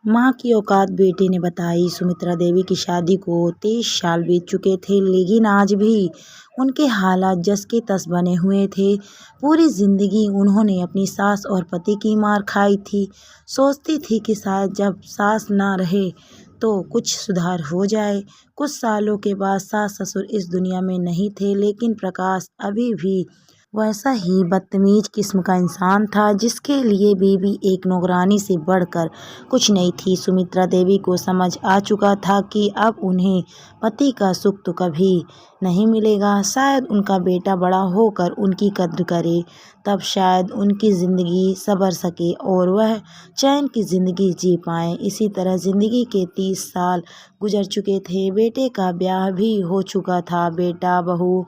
माँ की औकात बेटे ने बताई। सुमित्रा देवी की शादी को 23 साल बीत चुके थे, लेकिन आज भी उनके हालात जस के तस बने हुए थे। पूरी जिंदगी उन्होंने अपनी सास और पति की मार खाई थी। सोचती थी कि शायद जब सास ना रहे तो कुछ सुधार हो जाए। कुछ सालों के बाद सास ससुर इस दुनिया में नहीं थे, लेकिन प्रकाश अभी भी वैसा ही बदतमीज किस्म का इंसान था, जिसके लिए बीवी एक नौकरानी से बढ़कर कुछ नहीं थी। सुमित्रा देवी को समझ आ चुका था कि अब उन्हें पति का सुख तो कभी नहीं मिलेगा। शायद उनका बेटा बड़ा होकर उनकी कद्र करे, तब शायद उनकी ज़िंदगी संवर सके और वह चैन की ज़िंदगी जी पाएँ। इसी तरह ज़िंदगी के 30 साल गुजर चुके थे। बेटे का ब्याह भी हो चुका था। बेटा बहू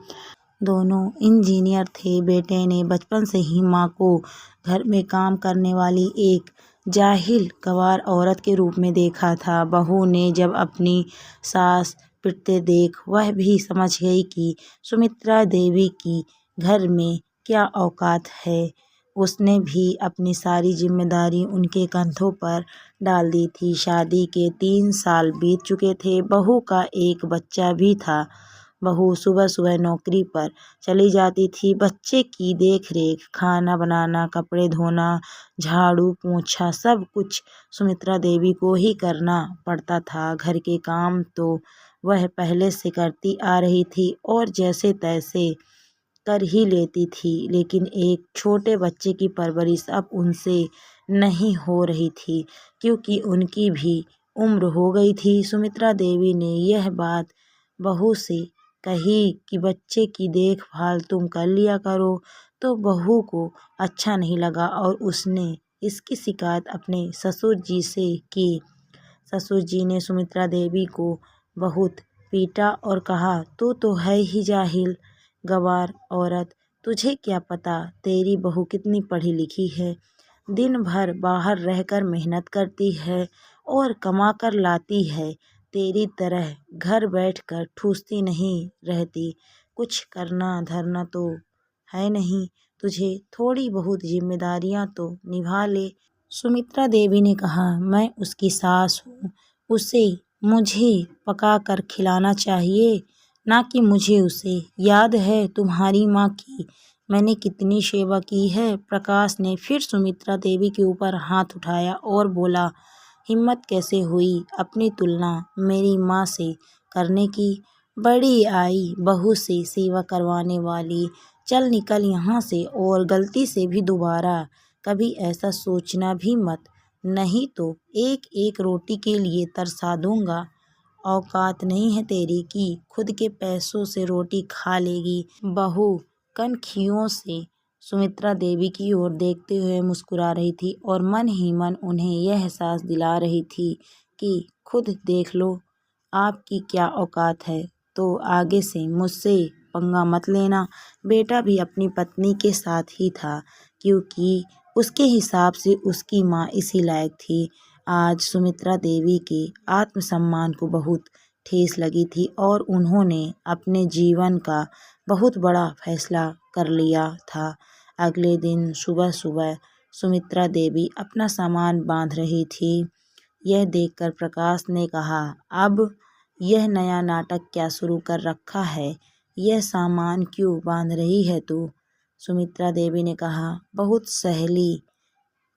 दोनों इंजीनियर थे। बेटे ने बचपन से ही माँ को घर में काम करने वाली एक जाहिल गंवार औरत के रूप में देखा था। बहू ने जब अपनी सास पिटते देख वह भी समझ गई कि सुमित्रा देवी की घर में क्या औकात है। उसने भी अपनी सारी जिम्मेदारी उनके कंधों पर डाल दी थी। शादी के 3 साल बीत चुके थे। बहू का एक बच्चा भी था। बहू सुबह सुबह नौकरी पर चली जाती थी। बच्चे की देख रेख, खाना बनाना, कपड़े धोना, झाड़ू पोंछा सब कुछ सुमित्रा देवी को ही करना पड़ता था। घर के काम तो वह पहले से करती आ रही थी और जैसे तैसे कर ही लेती थी, लेकिन एक छोटे बच्चे की परवरिश अब उनसे नहीं हो रही थी, क्योंकि उनकी भी उम्र हो गई थी। सुमित्रा देवी ने यह बात बहू से कही कि बच्चे की देखभाल तुम कर लिया करो, तो बहू को अच्छा नहीं लगा और उसने इसकी शिकायत अपने ससुर जी से की। ससुर जी ने सुमित्रा देवी को बहुत पीटा और कहा, तू तो है ही जाहिल गंवार औरत, तुझे क्या पता तेरी बहू कितनी पढ़ी लिखी है, दिन भर बाहर रहकर मेहनत करती है और कमा कर लाती है, तेरी तरह घर बैठकर ठूसती नहीं रहती। कुछ करना धरना तो है नहीं तुझे, थोड़ी बहुत जिम्मेदारियां तो निभा ले। सुमित्रा देवी ने कहा, मैं उसकी सास हूँ, उसे मुझे पका कर खिलाना चाहिए, ना कि मुझे उसे। याद है तुम्हारी माँ की मैंने कितनी सेवा की है। प्रकाश ने फिर सुमित्रा देवी के ऊपर हाथ उठाया और बोला, हिम्मत कैसे हुई अपनी तुलना मेरी माँ से करने की। बड़ी आई बहू से सेवा करवाने वाली, चल निकल यहाँ से और गलती से भी दोबारा कभी ऐसा सोचना भी मत, नहीं तो एक एक रोटी के लिए तरसा दूंगा। औकात नहीं है तेरी कि खुद के पैसों से रोटी खा लेगी। बहू कनखियों से सुमित्रा देवी की ओर देखते हुए मुस्कुरा रही थी और मन ही मन उन्हें यह एहसास दिला रही थी कि खुद देख लो आपकी क्या औकात है, तो आगे से मुझसे पंगा मत लेना। बेटा भी अपनी पत्नी के साथ ही था, क्योंकि उसके हिसाब से उसकी माँ इसी लायक थी। आज सुमित्रा देवी के आत्मसम्मान को बहुत ठेस लगी थी और उन्होंने अपने जीवन का बहुत बड़ा फैसला कर लिया था। अगले दिन सुबह सुबह सुमित्रा देवी अपना सामान बांध रही थी। यह देखकर प्रकाश ने कहा, अब यह नया नाटक क्या शुरू कर रखा है, यह सामान क्यों बांध रही है तू? सुमित्रा देवी ने कहा, बहुत सहेली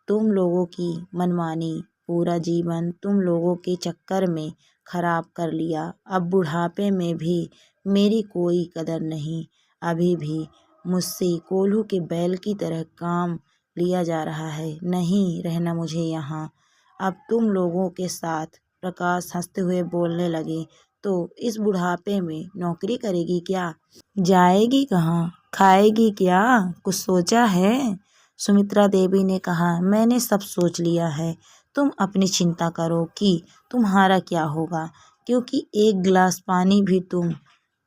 तुम लोगों की मनमानी, पूरा जीवन तुम लोगों के चक्कर में खराब कर लिया। अब बुढ़ापे में भी मेरी कोई कदर नहीं। अभी भी मुझसे कोल्हू के बैल की तरह काम लिया जा रहा है। नहीं रहना मुझे यहाँ अब तुम लोगों के साथ। प्रकाश हंसते हुए बोलने लगे, तो इस बुढ़ापे में नौकरी करेगी क्या? जाएगी कहाँ? खाएगी क्या? कुछ सोचा है? सुमित्रा देवी ने कहा, मैंने सब सोच लिया है, तुम अपनी चिंता करो कि तुम्हारा क्या होगा, क्योंकि एक गिलास पानी भी तुम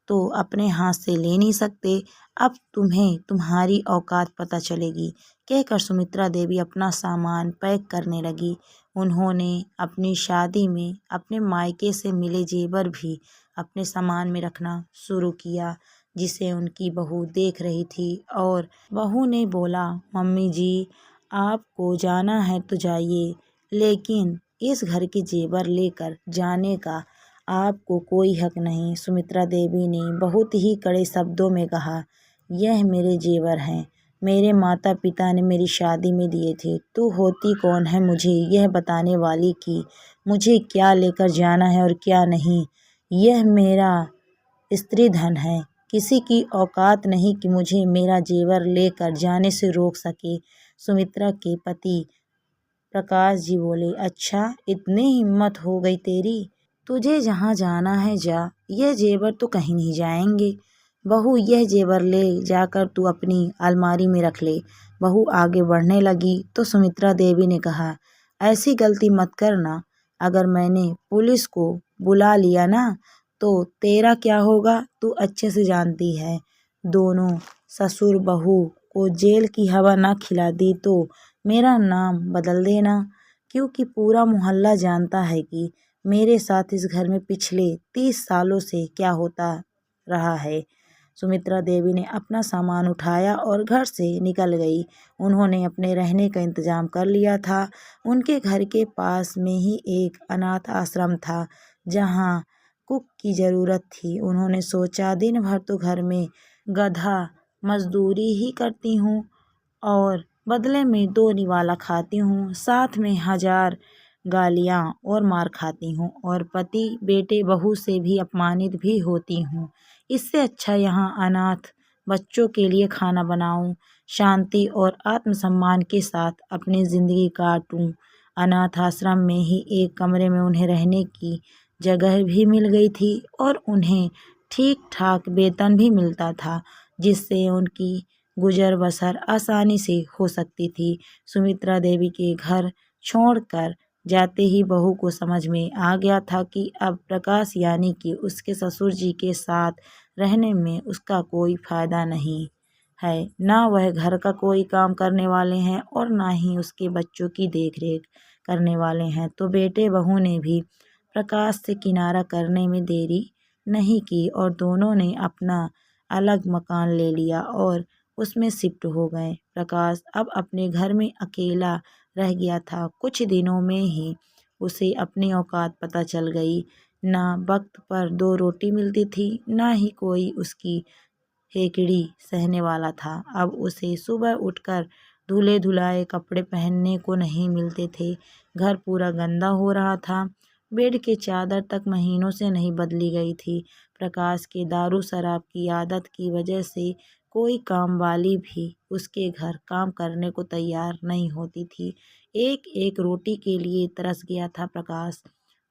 तो अपने हाथ से ले नहीं सकते। अब तुम्हें तुम्हारी औकात पता चलेगी। कहकर सुमित्रा देवी अपना सामान पैक करने लगी। उन्होंने अपनी शादी में अपने मायके से मिले जेवर भी अपने सामान में रखना शुरू किया, जिसे उनकी बहू देख रही थी। और बहू ने बोला, मम्मी जी आपको जाना है तो जाइए, लेकिन इस घर के जेवर लेकर जाने का आपको कोई हक नहीं। सुमित्रा देवी ने बहुत ही कड़े शब्दों में कहा, यह मेरे जेवर हैं, मेरे माता पिता ने मेरी शादी में दिए थे। तू होती कौन है मुझे यह बताने वाली कि मुझे क्या लेकर जाना है और क्या नहीं। यह मेरा स्त्री धन है, किसी की औकात नहीं कि मुझे मेरा जेवर लेकर जाने से रोक सके। सुमित्रा के पति प्रकाश जी बोले, अच्छा इतनी हिम्मत हो गई तेरी, तुझे जहाँ जाना है जा, यह जेवर तो कहीं नहीं जाएंगे। बहू यह जेवर ले जाकर तू अपनी अलमारी में रख ले। बहू आगे बढ़ने लगी तो सुमित्रा देवी ने कहा, ऐसी गलती मत करना, अगर मैंने पुलिस को बुला लिया ना तो तेरा क्या होगा तू अच्छे से जानती है। दोनों ससुर बहू को जेल की हवा ना खिला दी तो मेरा नाम बदल देना, क्योंकि पूरा मोहल्ला जानता है कि मेरे साथ इस घर में पिछले 30 सालों से क्या होता रहा है। सुमित्रा देवी ने अपना सामान उठाया और घर से निकल गई। उन्होंने अपने रहने का इंतजाम कर लिया था। उनके घर के पास में ही एक अनाथ आश्रम था जहाँ कुक की ज़रूरत थी। उन्होंने सोचा, दिन भर तो घर में गधा मजदूरी ही करती हूँ और बदले में 2 निवाला खाती हूँ, साथ में 1000 गालियाँ और मार खाती हूँ और पति बेटे बहू से भी अपमानित भी होती हूँ। इससे अच्छा यहाँ अनाथ बच्चों के लिए खाना बनाऊँ, शांति और आत्मसम्मान के साथ अपनी ज़िंदगी काटूँ। अनाथ आश्रम में ही एक कमरे में उन्हें रहने की जगह भी मिल गई थी और उन्हें ठीक ठाक वेतन भी मिलता था, जिससे उनकी गुजर बसर आसानी से हो सकती थी। सुमित्रा देवी के घर छोड़कर जाते ही बहू को समझ में आ गया था कि अब प्रकाश यानी कि उसके ससुर जी के साथ रहने में उसका कोई फायदा नहीं है। ना वह घर का कोई काम करने वाले हैं और ना ही उसके बच्चों की देखरेख करने वाले हैं। तो बेटे बहू ने भी प्रकाश से किनारा करने में देरी नहीं की और दोनों ने अपना अलग मकान ले लिया और उसमें शिफ्ट हो गए। प्रकाश अब अपने घर में अकेला रह गया था। कुछ दिनों में ही उसे अपनी औकात पता चल गई। ना वक्त पर 2 रोटी मिलती थी, ना ही कोई उसकी हेकड़ी सहने वाला था। अब उसे सुबह उठकर धुले धुलाए कपड़े पहनने को नहीं मिलते थे। घर पूरा गंदा हो रहा था। बेड के चादर तक महीनों से नहीं बदली गई थी। प्रकाश के दारू शराब की आदत की वजह से कोई काम वाली भी उसके घर काम करने को तैयार नहीं होती थी। एक एक रोटी के लिए तरस गया था प्रकाश।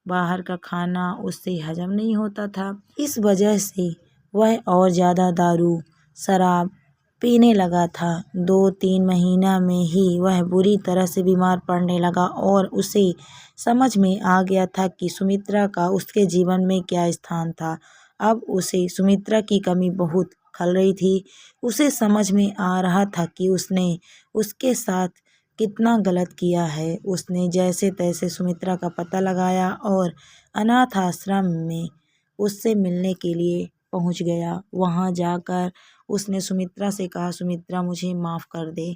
बाहर का खाना उससे हजम नहीं होता था। इस वजह से वह और ज़्यादा दारू शराब पीने लगा था। 2-3 महीना में ही वह बुरी तरह से बीमार पड़ने लगा और उसे समझ में आ गया था कि सुमित्रा का उसके जीवन में क्या स्थान था। अब उसे सुमित्रा की कमी बहुत खल रही थी। उसे समझ में आ रहा था कि उसने उसके साथ कितना गलत किया है। उसने जैसे तैसे सुमित्रा का पता लगाया और अनाथ आश्रम में उससे मिलने के लिए पहुंच गया। वहां जाकर उसने सुमित्रा से कहा, सुमित्रा मुझे माफ़ कर दे,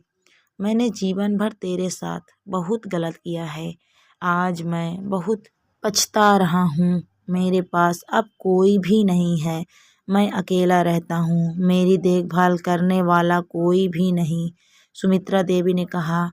मैंने जीवन भर तेरे साथ बहुत गलत किया है। आज मैं बहुत पछता रहा हूँ। मेरे पास अब कोई भी नहीं है। मैं अकेला रहता हूँ। मेरी देखभाल करने वाला कोई भी नहीं। सुमित्रा देवी ने कहा,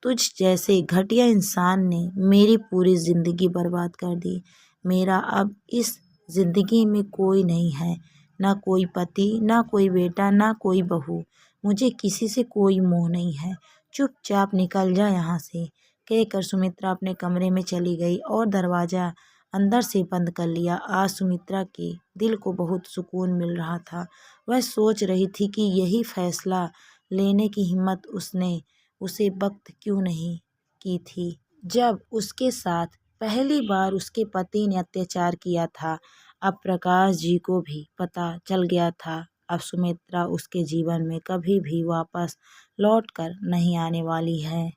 तुझ जैसे घटिया इंसान ने मेरी पूरी ज़िंदगी बर्बाद कर दी। मेरा अब इस ज़िंदगी में कोई नहीं है, ना कोई पति, ना कोई बेटा, ना कोई बहू। मुझे किसी से कोई मोह नहीं है। चुपचाप निकल जा यहाँ से। कहकर सुमित्रा अपने कमरे में चली गई और दरवाज़ा अंदर से बंद कर लिया। आज सुमित्रा के दिल को बहुत सुकून मिल रहा था। वह सोच रही थी कि यही फैसला लेने की हिम्मत उसने उसे वक्त क्यों नहीं की थी, जब उसके साथ पहली बार उसके पति ने अत्याचार किया था। अब प्रकाश जी को भी पता चल गया था। अब सुमित्रा उसके जीवन में कभी भी वापस लौट कर नहीं आने वाली है।